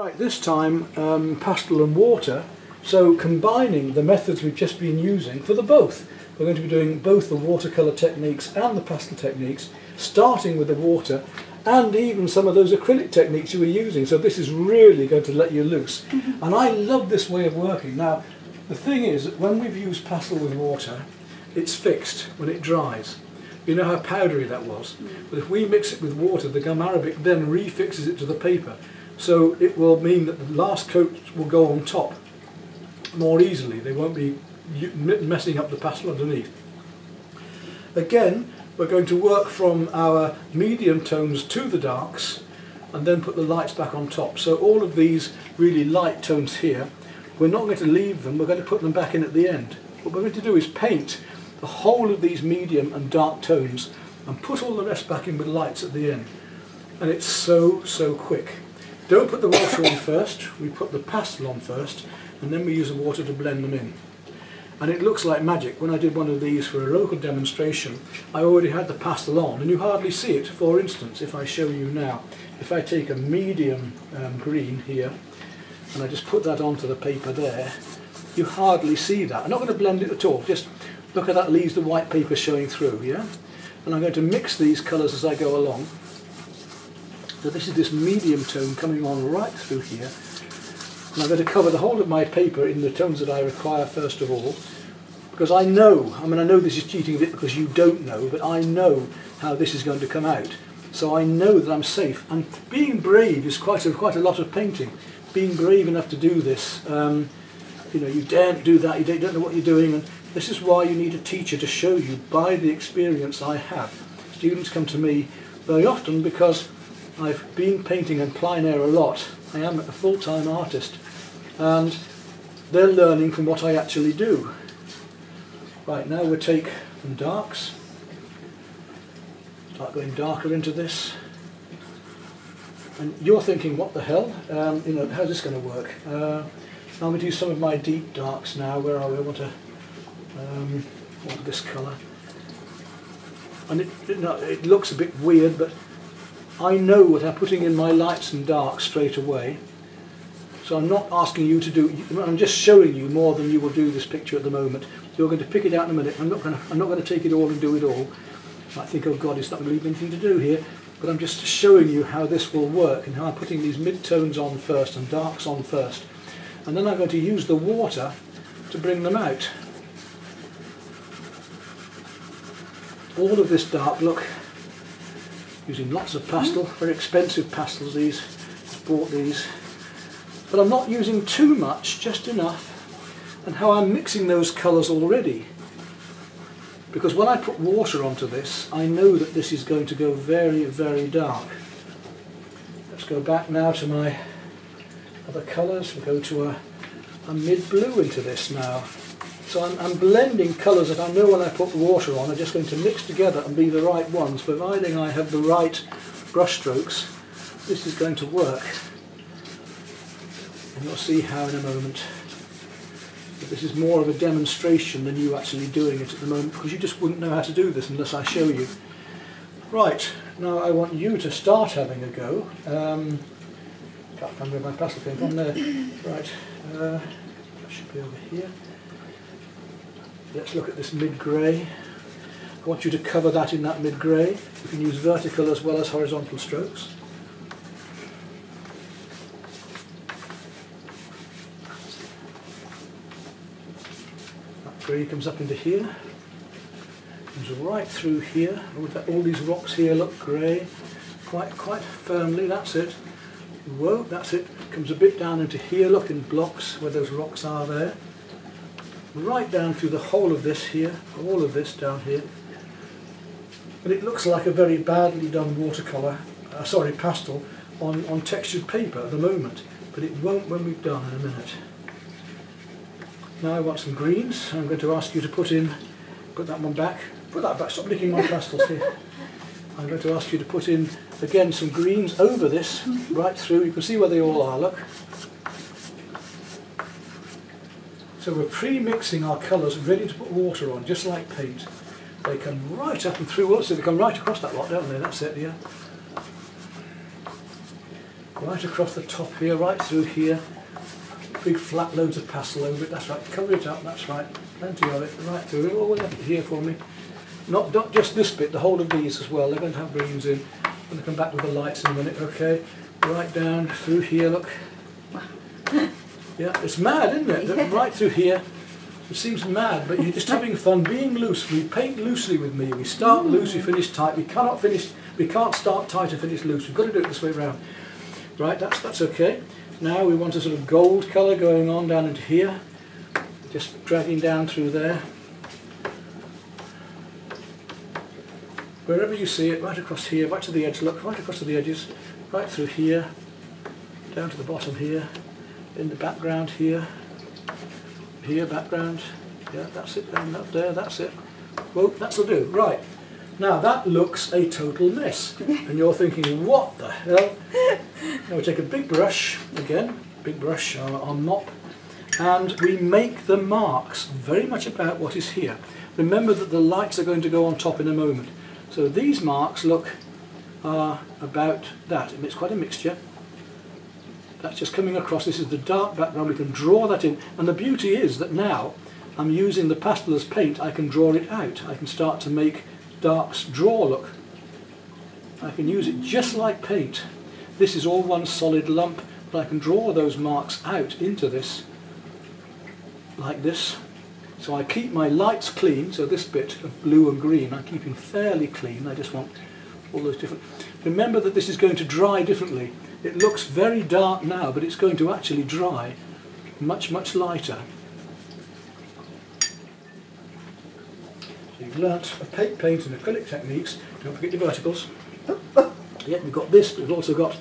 Right, this time pastel and water, so combining the methods we've just been using for the both. We're going to be doing both the watercolour techniques and the pastel techniques, starting with the water and even some of those acrylic techniques you were using, so this is really going to let you loose. And I love this way of working. Now the thing is that when we've used pastel with water, it's fixed when it dries. You know how powdery that was, but if we mix it with water, the gum arabic then refixes it to the paper. So it will mean that the last coat will go on top more easily. They won't be messing up the pastel underneath. Again, we're going to work from our medium tones to the darks and then put the lights back on top. So all of these really light tones here, we're not going to leave them, we're going to put them back in at the end. What we're going to do is paint the whole of these medium and dark tones and put all the rest back in with lights at the end. And it's so quick. Don't put the water on first, we put the pastel on first and then we use the water to blend them in. And it looks like magic. When I did one of these for a local demonstration, I already had the pastel on and you hardly see it. For instance, if I show you now, if I take a medium green here and I just put that onto the paper there, you hardly see that. I'm not going to blend it at all, just look at that, leaves the white paper showing through, yeah? And I'm going to mix these colours as I go along. So this is this medium tone coming on right through here. And I'm going to cover the whole of my paper in the tones that I require first of all. Because I know, I know this is cheating a bit because you don't know, but I know how this is going to come out. So I know that I'm safe. And being brave is quite a lot of painting. Being brave enough to do this. You know, you daren't do that, you don't know what you're doing. And this is why you need a teacher to show you by the experience I have. Students come to me very often because I've been painting in plein air a lot. I am a full-time artist and they're learning from what I actually do. Right, now we'll take some darks, start going darker into this. And you're thinking, what the hell? You know, how's this going to work? I'm going to use some of my deep darks now. Where are we? I want this colour. And it looks a bit weird, but I know what I'm putting in my lights and darks straight away. So I'm not asking you to do, I'm just showing you more than you will do this picture at the moment. You're going to pick it out in a minute. I'm not going to take it all and do it all. You might think, oh God, it's not going to leave anything to do here. But I'm just showing you how this will work and how I'm putting these mid-tones on first and darks on first. And then I'm going to use the water to bring them out. All of this dark look, using lots of pastel, very expensive pastels these, bought these. But I'm not using too much, just enough. And how I'm mixing those colours already. Because when I put water onto this, I know that this is going to go very dark. Let's go back now to my other colours. We'll go to a mid-blue into this now. So I'm blending colours that I know when I put water on are just going to mix together and be the right ones, providing I have the right brush strokes. This is going to work. And you'll see how in a moment. But this is more of a demonstration than you actually doing it at the moment, because you just wouldn't know how to do this unless I show you. Right, now I want you to start having a go. Can't find where my pastel came from there. Right, that should be over here. Let's look at this mid-grey. I want you to cover that in that mid-grey. You can use vertical as well as horizontal strokes. That grey comes up into here. Comes right through here. All these rocks here look grey. Quite firmly, that's it. Whoa, that's it. Comes a bit down into here, look, in blocks where those rocks are there. Right down through the whole of this here, all of this down here. And it looks like a very badly done watercolour, pastel, on textured paper at the moment, but it won't when we've done in a minute. Now I want some greens. I'm going to ask you to put that one back, stop licking my pastels here. I'm going to ask you to put in, again, some greens over this, right through. You can see where they all are, look. So we're pre-mixing our colours, ready to put water on, just like paint. They come right up and through, so they come right across that lot, don't they? That's it, yeah. right across the top here, right through here. Big flat loads of pastel over it, that's right, cover it up, that's right, plenty of it, right through it, all the way up here for me. Not just this bit, the whole of these as well, they're going to have greens in. I'm going to come back with the lights in a minute, okay? Right down through here, look. Yeah, it's mad, isn't it? Yeah. Right through here. It seems mad, but you're just having fun, being loose. We paint loosely with me. We start loose, we finish tight. We can't start tight and finish loose. We've got to do it this way around. Right, that's okay. Now we want a sort of gold colour going on down into here. Just dragging down through there. Wherever you see it, right across here, right to the edge, look, right across to the edges, right through here, down to the bottom here, in the background here, here, background, yeah, that's it, down up there, that's it. Well, that'll do, right. Now that looks a total mess, and you're thinking, what the hell? Now we take a big brush, again, big brush on mop, and we make the marks very much about what is here. Remember that the lights are going to go on top in a moment. So these marks, look, are about that. It's quite a mixture. That's just coming across. This is the dark background. We can draw that in. And the beauty is that now I'm using the Pastels paint, I can draw it out. I can start to make darks draw, look. I can use it just like paint. This is all one solid lump, but I can draw those marks out into this, like this. So I keep my lights clean, so this bit of blue and green I'm keeping fairly clean. I just want all those different... Remember that this is going to dry differently. It looks very dark now, but it's going to actually dry much, much lighter. So you've learnt opaque paint and acrylic techniques. Don't forget your verticals. Yeah, we've got this, but we've also got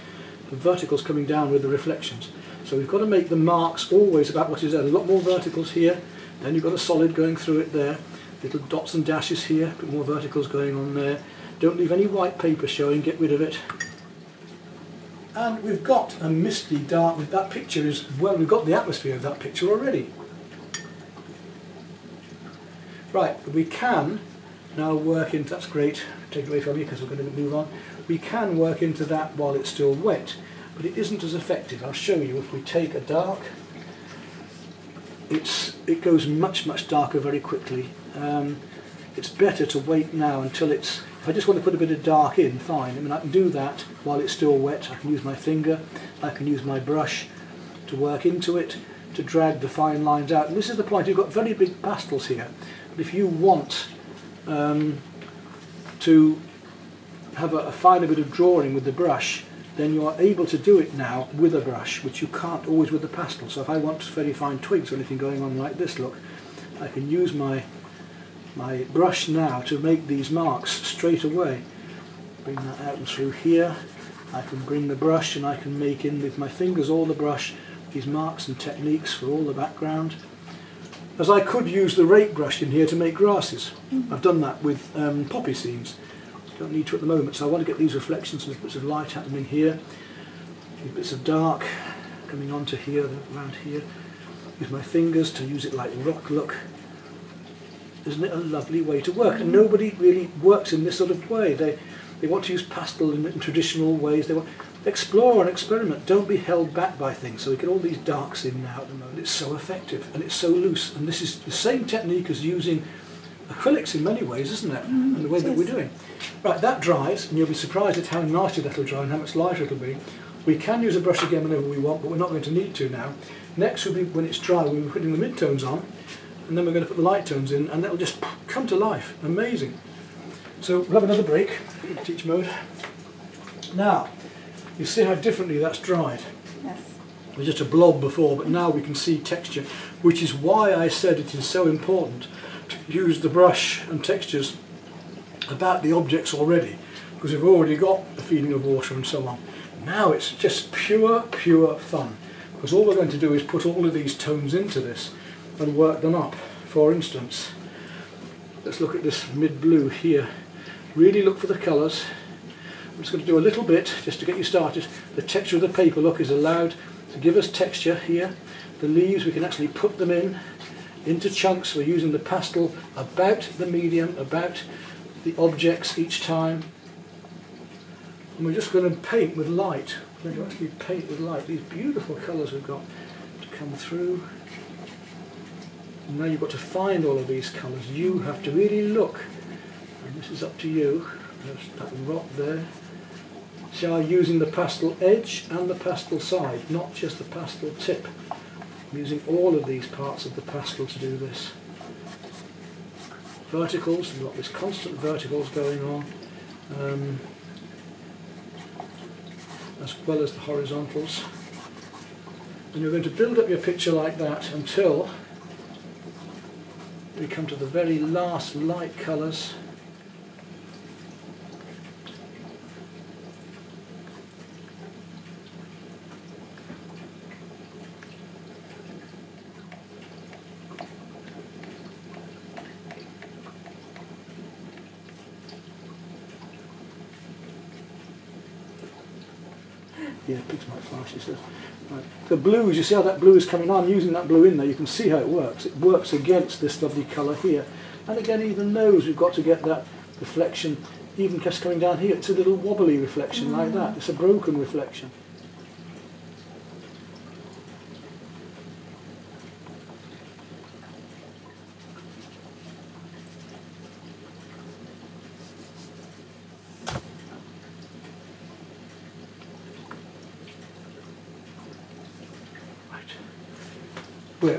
the verticals coming down with the reflections. So we've got to make the marks always about what is there. There's a lot more verticals here. Then you've got a solid going through it there, little dots and dashes here, a bit more verticals going on there. Don't leave any white paper showing, get rid of it. And we've got a misty dark, that picture is, well, we've got the atmosphere of that picture already. Right, we can now work into, that's great, take it away from you because we're going to move on. We can work into that while it's still wet, but it isn't as effective. I'll show you if we take a dark. It goes much, much darker very quickly. It's better to wait now until it's, if I just want to put a bit of dark in, fine. I mean, I can do that while it's still wet. I can use my finger, I can use my brush to work into it, to drag the fine lines out. And this is the point, you've got very big pastels here. But if you want to have a finer bit of drawing with the brush, then you are able to do it now with a brush, which you can't always with the pastel. So if I want very fine twigs or anything going on like this, look, I can use my brush now to make these marks straight away. Bring that out and through here. I can bring the brush and I can make in with my fingers or the brush these marks and techniques for all the background. As I could use the rake brush in here to make grasses. I've done that with poppy seeds. Don't need to at the moment, so I want to get these reflections and bits of light happening here, bits of dark coming onto here, around here. Use my fingers to use it like rock, look. Isn't it a lovely way to work? And nobody really works in this sort of way. They want to use pastel in traditional ways. They want to explore and experiment. Don't be held back by things. So we get all these darks in now at the moment. It's so effective and it's so loose. And this is the same technique as using acrylics in many ways, isn't it? And the way that we're doing. Right, that dries, and you'll be surprised at how nicely that'll dry and how much lighter it'll be. We can use a brush again whenever we want, but we're not going to need to now. Next will be when it's dry, we'll be putting the mid-tones on, and then we're going to put the light tones in, and that'll just come to life. Amazing. So we'll have another break, teach mode. Now, you see how differently that's dried. Yes. It was just a blob before, but now we can see texture, which is why I said it is so important to use the brush and textures about the objects already, because we've already got the feeling of water and so on. Now it's just pure fun, because all we're going to do is put all of these tones into this and work them up. For instance, let's look at this mid-blue here. Really look for the colours. I'm just going to do a little bit just to get you started. The texture of the paper, look, is allowed to give us texture here. The leaves, we can actually put them into chunks. We're using the pastel about the medium, about the objects each time. And we're just going to paint with light. I'm going to actually paint with light. These beautiful colours we've got to come through. And now you've got to find all of these colours. You have to really look, and this is up to you. There's that rock there. See how I'm using the pastel edge and the pastel side, not just the pastel tip. I'm using all of these parts of the pastel to do this. Verticals, we've got this constant verticals going on, as well as the horizontals. And you're going to build up your picture like that until we come to the very last light colours. Yeah, pigs might flash, he says. Right. The blues, you see how that blue is coming on? I'm using that blue in there, you can see how it works. It works against this lovely colour here. And again, even those, we've got to get that reflection, even just coming down here. It's a little wobbly reflection like that. It's a broken reflection.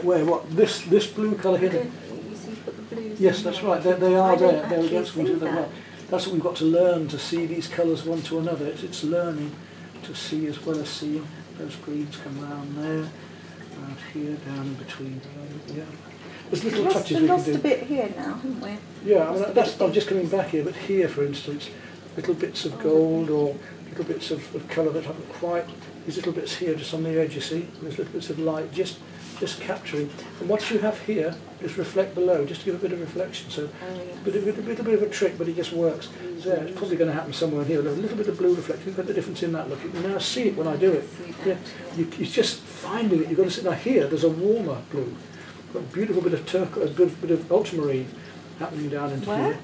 Where, what? This blue colour here? You see, put the blues. Yes, that's right. They are there. They're against one another. That's what we've got to learn, to see these colours one to another. It's learning to see as well as seeing. Those greens come round there, out here, down in between. Yeah. There's little touches we can do. We've lost a bit here now, haven't we? Yeah, I mean, I'm just coming back here, but here, for instance, little bits of gold or little bits of colour that haven't quite. These little bits here, just on the edge, you see. There's little bits of light, just capturing. And what you have here is reflect below, just to give a bit of reflection. So, a little bit of a trick, but it just works. There, it's probably going to happen somewhere here. A little bit of blue reflection. You've got the difference in that. Look, you can now see it when I do it. Yeah, you're just finding it. You've got to sit now here. There's a warmer blue. Got a beautiful bit of turquoise, a bit of ultramarine happening down into here.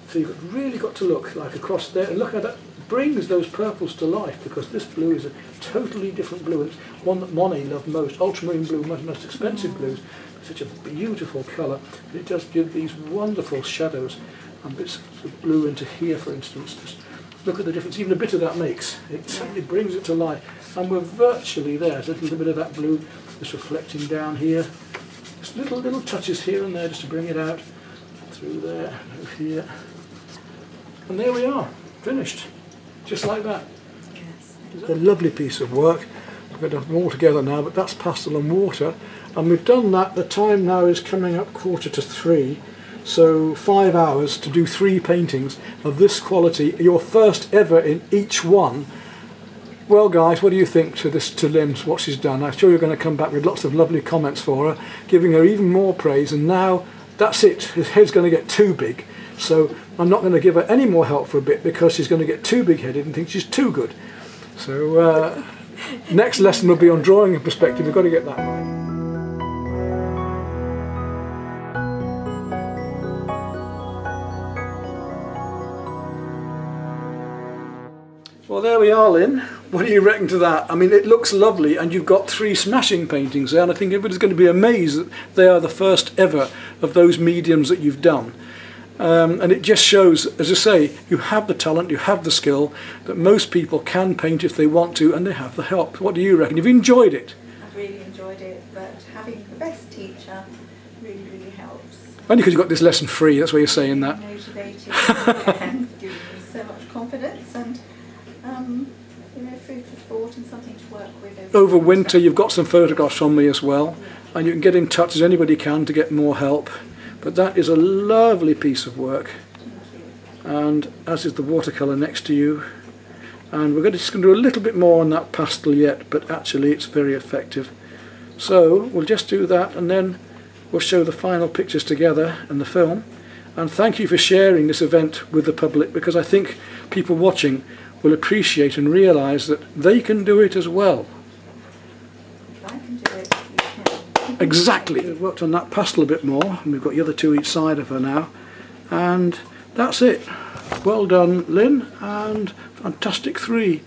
So you've really got to look like across there, and look how that brings those purples to life, because this blue is a totally different blue. It's one that Monet loved most, ultramarine blue, one of the most expensive blues. Such a beautiful colour. It does give these wonderful shadows and bits of blue into here, for instance. Just look at the difference, even a bit of that makes. It certainly brings it to life. And we're virtually there. There's a little bit of that blue just reflecting down here. Just little touches here and there just to bring it out. Through there, over here. And there we are, finished. Just like that. Yes. It's a lovely piece of work. We're going to have them all together now, but that's pastel and water. And we've done that. The time now is coming up 2:45. So 5 hours to do 3 paintings of this quality, your first ever in each one. Well guys, what do you think to Lynn's, what she's done? I'm sure you're going to come back with lots of lovely comments for her, giving her even more praise. And now, that's it. His head's going to get too big. So I'm not going to give her any more help for a bit, because she's going to get too big-headed and think she's too good. So next lesson will be on drawing in perspective. We've got to get that right. Well, there we are, Lynn. What do you reckon to that? I mean, it looks lovely, and you've got 3 smashing paintings there, and I think everybody's going to be amazed that they are the first ever of those mediums that you've done. And it just shows, as I say, you have the talent, you have the skill, that most people can paint if they want to, and they have the help. What do you reckon? Have you enjoyed it? I've really enjoyed it, but having the best teacher really helps. Only because you've got this lesson free, that's why you're saying that. Motivated and giving me so much confidence, and food for thought and something to work with. Over winter you've got some photographs from me as well, and you can get in touch as anybody can to get more help. But that is a lovely piece of work, and as is the watercolour next to you. And we're just going to do a little bit more on that pastel yet, but actually it's very effective. So we'll just do that, and then we'll show the final pictures together in the film. And thank you for sharing this event with the public, because I think people watching will appreciate and realise that they can do it as well. If I can do it, you can. Exactly. We've worked on that pastel a bit more, and we've got the other 2 each side of her now, and that's it. Well done, Lynn, and fantastic 3.